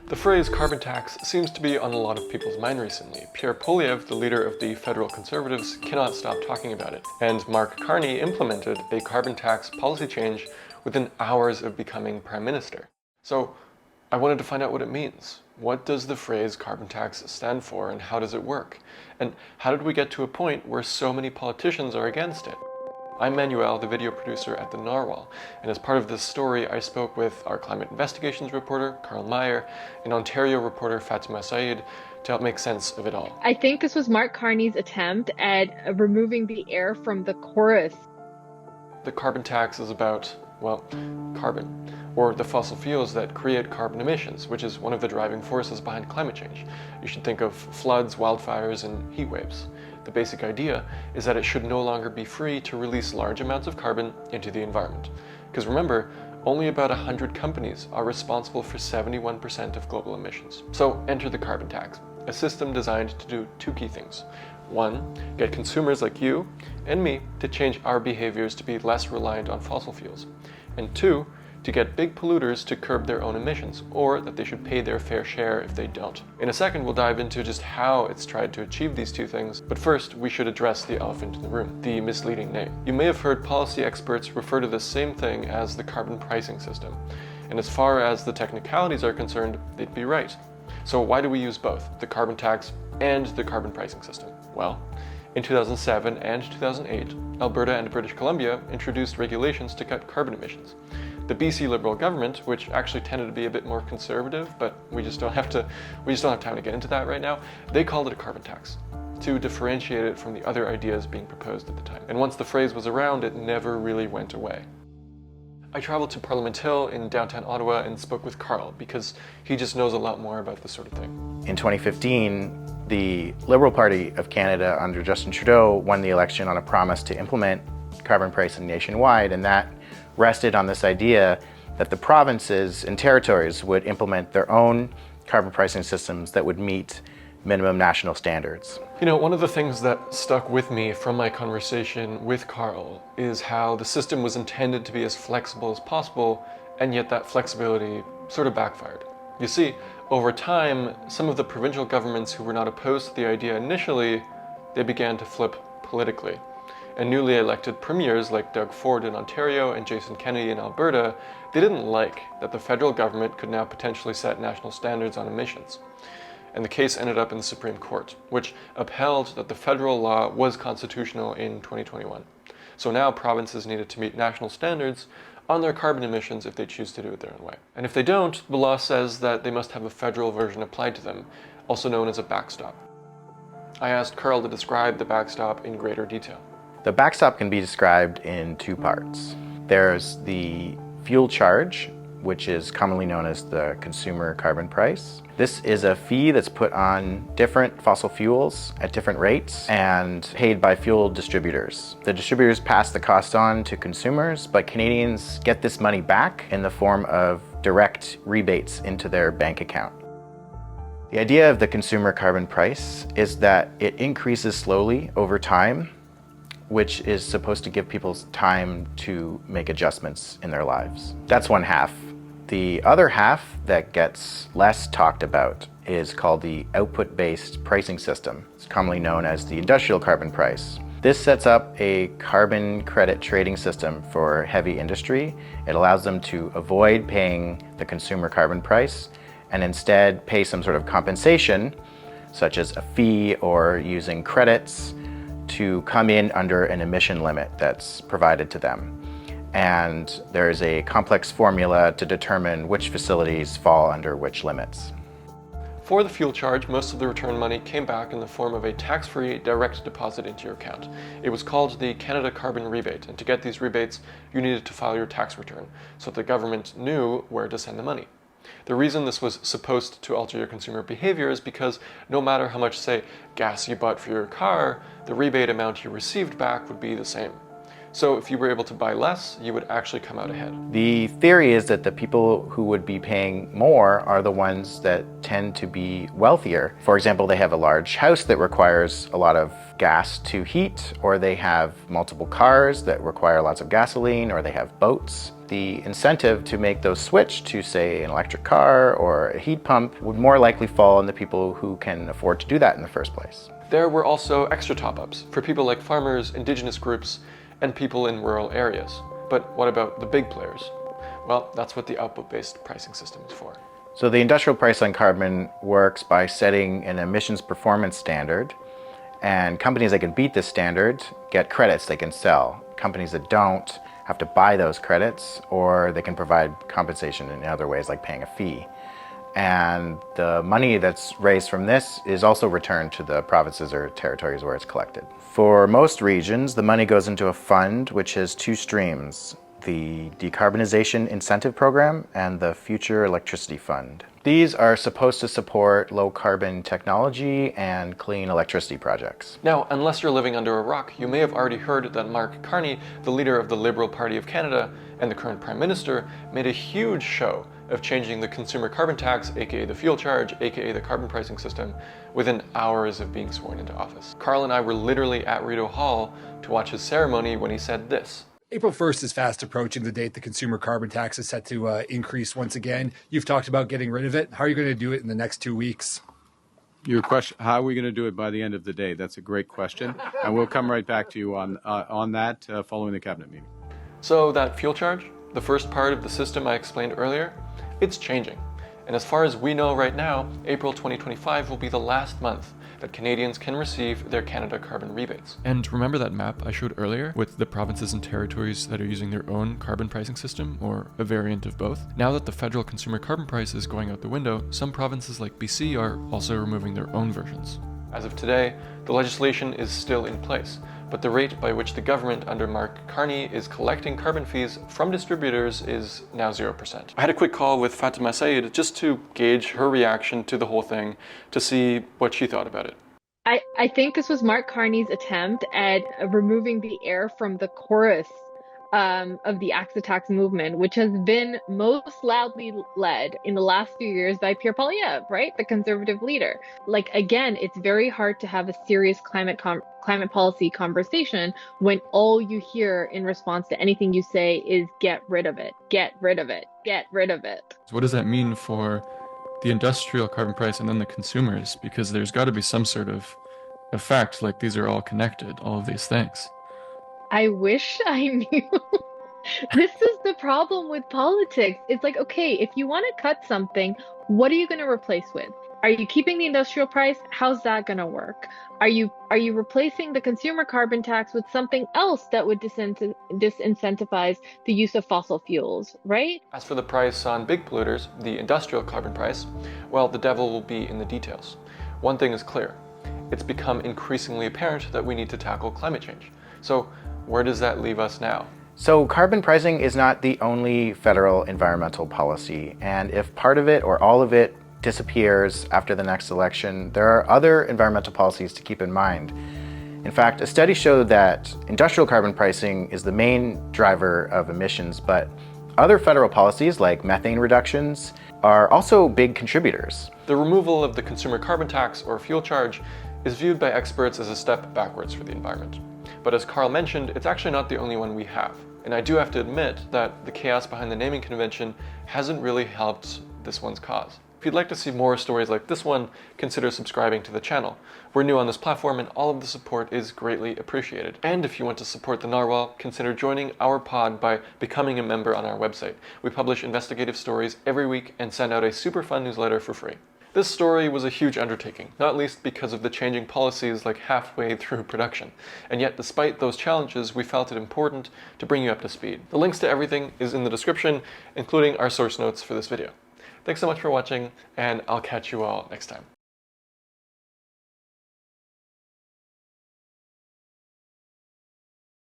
The phrase carbon tax seems to be on a lot of people's mind recently. Pierre, the leader of the federal conservatives, cannot stop talking about it. And Carney implemented a carbon tax policy change within hours of becoming prime minister. So I wanted to find out what it means. What does the phrase carbon tax stand for and how does it work? And how did we get to a point where so many politicians are against it? I'm Manuel, the video producer at the Narwhal, and as part of this story I spoke with our climate investigations reporter, Carl Meyer, and Ontario reporter Fatima Syed to help make sense of it all. I think this was Mark Carney's attempt at removing the air from the chorus. The carbon tax is about, well, carbon, or the fossil fuels that create carbon emissions, which is one of the driving forces behind climate change. You should think of floods, wildfires, and heat waves. The basic idea is that it should no longer be free to release large amounts of carbon into the environment. Because remember, only about 100 companies are responsible for 71% of global emissions. So enter the carbon tax, a system designed to do two key things. One, get consumers like you and me to change our behaviors to be less reliant on fossil fuels. And two, to get big polluters to curb their own emissions, or that they should pay their fair share if they don't. In a second, we'll dive into just how it's tried to achieve these two things, but first, we should address the elephant in the room, the misleading name. You may have heard policy experts refer to the same thing as the carbon pricing system, and as far as the technicalities are concerned, they'd be right. So why do we use both, the carbon tax and the carbon pricing system? Well, in 2007 and 2008, Alberta and British Columbia introduced regulations to cut carbon emissions. The BC Liberal government, which actually tended to be a bit more conservative, but we just don't have time to get into that right now, they called it a carbon tax to differentiate it from the other ideas being proposed at the time. And once the phrase was around, it never really went away. I traveled to Parliament Hill in downtown Ottawa and spoke with Carl because he just knows a lot more about this sort of thing. In 2015, the Liberal Party of Canada under Justin Trudeau won the election on a promise to implement carbon pricing nationwide, and that rested on this idea that the provinces and territories would implement their own carbon pricing systems that would meet minimum national standards. You know, one of the things that stuck with me from my conversation with Carl is how the system was intended to be as flexible as possible, and yet that flexibility sort of backfired. You see, over time, some of the provincial governments who were not opposed to the idea initially, they began to flip politically. And newly elected premiers like Doug Ford in Ontario and Jason Kenney in Alberta, they didn't like that the federal government could now potentially set national standards on emissions. And the case ended up in the Supreme Court, which upheld that the federal law was constitutional in 2021. So now provinces needed to meet national standards on their carbon emissions if they choose to do it their own way. And if they don't, the law says that they must have a federal version applied to them, also known as a backstop. I asked Carl to describe the backstop in greater detail. The backstop can be described in two parts. There's the fuel charge, which is commonly known as the consumer carbon price. This is a fee that's put on different fossil fuels at different rates and paid by fuel distributors. The distributors pass the cost on to consumers, but Canadians get this money back in the form of direct rebates into their bank account. The idea of the consumer carbon price is that it increases slowly over time, which is supposed to give people time to make adjustments in their lives. That's one half. The other half that gets less talked about is called the output-based pricing system. It's commonly known as the industrial carbon price. This sets up a carbon credit trading system for heavy industry. It allows them to avoid paying the consumer carbon price and instead pay some sort of compensation, such as a fee or using credits, to come in under an emission limit that's provided to them. And there's a complex formula to determine which facilities fall under which limits. For the fuel charge, most of the return money came back in the form of a tax-free direct deposit into your account. It was called the Canada Carbon Rebate, and to get these rebates, you needed to file your tax return so that the government knew where to send the money. The reason this was supposed to alter your consumer behavior is because no matter how much, say, gas you bought for your car, the rebate amount you received back would be the same. So if you were able to buy less, you would actually come out ahead. The theory is that the people who would be paying more are the ones that tend to be wealthier. For example, they have a large house that requires a lot of gas to heat, or they have multiple cars that require lots of gasoline, or they have boats. the incentive to make those switch to, say, an electric car or a heat pump would more likely fall on the people who can afford to do that in the first place. There were also extra top-ups for people like farmers, indigenous groups, and people in rural areas. But what about the big players? Well, that's what the output-based pricing system is for. So the industrial price on carbon works by setting an emissions performance standard, and companies that can beat this standard get credits they can sell. Companies that don't have to buy those credits, or they can provide compensation in other ways like paying a fee. And the money that's raised from this is also returned to the provinces or territories where it's collected. For most regions, the money goes into a fund which has two streams: the Decarbonization Incentive Program and the Future Electricity Fund. These are supposed to support low carbon technology and clean electricity projects. Now, unless you're living under a rock, you may have already heard that Mark Carney, the leader of the Liberal Party of Canada and the current Prime Minister, made a huge show of changing the consumer carbon tax, aka the fuel charge, aka the carbon pricing system, within hours of being sworn into office. Carl and I were literally at Rideau Hall to watch his ceremony when he said this. April 1st is fast approaching, the date the consumer carbon tax is set to increase once again. You've talked about getting rid of it. How are you going to do it in the next 2 weeks? Your question, how are we going to do it by the end of the day? That's a great question. And we'll come right back to you on that following the cabinet meeting. So that fuel charge, the first part of the system I explained earlier, it's changing. And as far as we know right now, April 2025 will be the last month that Canadians can receive their Canada carbon rebates. And remember that map I showed earlier with the provinces and territories that are using their own carbon pricing system, or a variant of both? Now that the federal consumer carbon price is going out the window, some provinces like BC are also removing their own versions. As of today, the legislation is still in place, but the rate by which the government under Mark Carney is collecting carbon fees from distributors is now 0%. I had a quick call with Fatima Syed just to gauge her reaction to the whole thing, to see what she thought about it. I think this was Mark Carney's attempt at removing the air from the chorus of the Axe Tax movement, which has been most loudly led in the last few years by Pierre, right? The conservative leader. Like, again, it's very hard to have a serious climate policy conversation when all you hear in response to anything you say is get rid of it, get rid of it, get rid of it. So what does that mean for the industrial carbon price and then the consumers? Because there's got to be some sort of effect, like these are all connected, all of these things. I wish I knew. This is the problem with politics. It's like, okay, if you want to cut something, what are you going to replace with? Are you keeping the industrial price? How's that going to work? Are you replacing the consumer carbon tax with something else that would disincentivize the use of fossil fuels, right? As for the price on big polluters, the industrial carbon price, well, the devil will be in the details. One thing is clear. It's become increasingly apparent that we need to tackle climate change. So where does that leave us now? So carbon pricing is not the only federal environmental policy, and if part of it or all of it disappears after the next election, there are other environmental policies to keep in mind. In fact, a study showed that industrial carbon pricing is the main driver of emissions, but other federal policies like methane reductions are also big contributors. The removal of the consumer carbon tax or fuel charge is viewed by experts as a step backwards for the environment. But as Carl mentioned, it's actually not the only one we have. And I do have to admit that the chaos behind the naming convention hasn't really helped this one's cause. If you'd like to see more stories like this one, consider subscribing to the channel. We're new on this platform and all of the support is greatly appreciated. And if you want to support the Narwhal, consider joining our pod by becoming a member on our website. We publish investigative stories every week and send out a super fun newsletter for free. This story was a huge undertaking, not least because of the changing policies like halfway through production. And yet, despite those challenges, we felt it important to bring you up to speed. The links to everything is in the description, including our source notes for this video. Thanks so much for watching, and I'll catch you all next time.